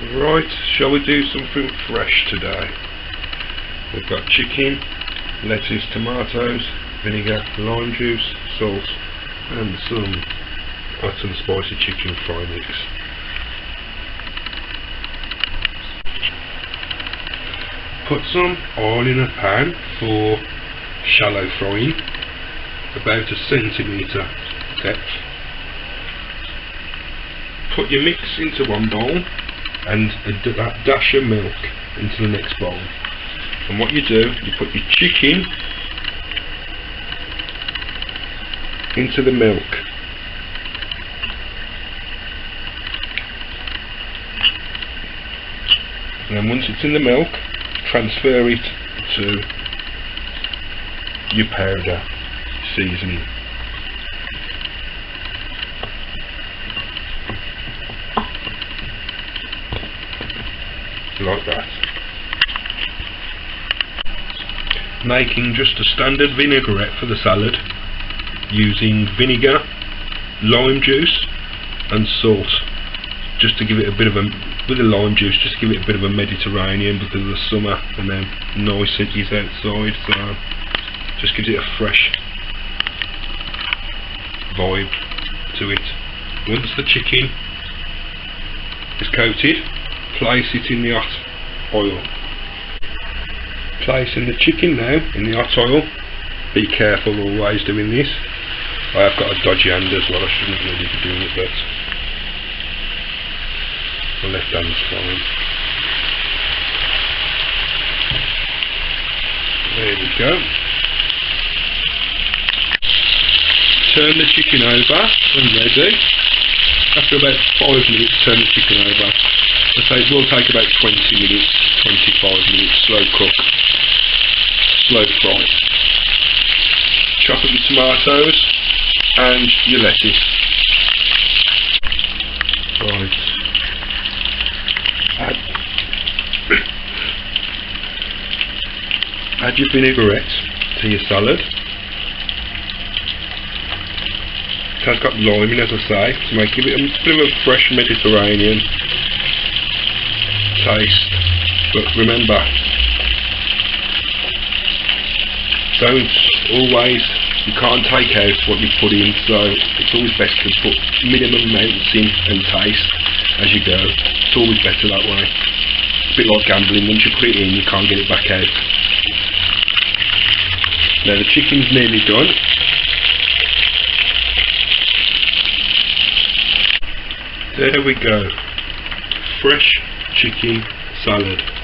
Right, shall we do something fresh today? We've got chicken, lettuce, tomatoes, vinegar, lime juice, salt and some hot and spicy chicken fry mix. Put some oil in a pan for shallow frying, about a centimetre depth. Put your mix into one bowl and a dash of milk into the next bowl. And what you do, you put your chicken into the milk. And then once it's in the milk, transfer it to your powder seasoning. Like that. Making just a standard vinaigrette for the salad using vinegar, lime juice and salt, just to give it a bit of a, with the lime juice, just to give it a bit of a Mediterranean because of the summer and how nice it is outside, so just gives it a fresh vibe to it. Once the chicken is coated, place it in the hot oil. Placing the chicken now in the hot oil. Be careful always doing this. I have got a dodgy hand as well, I shouldn't really be doing it, but my left hand's fine. There we go. Turn the chicken over when ready. After about 5 minutes, turn the chicken over. I say it will take about 20 minutes, 25 minutes, slow cook, slow fry. Chop up your tomatoes and your lettuce. Right. Add your vinaigrette to your salad. It has got lime in, as I say, to make it a bit of a fresh Mediterranean taste. But remember, don't always, you can't take out what you put in, so it's always best to put minimum amounts in and taste as you go. It's always better that way. It's a bit like gambling, once you put it in you can't get it back out. Now the chicken's nearly done. There we go. Fresh chicken salad.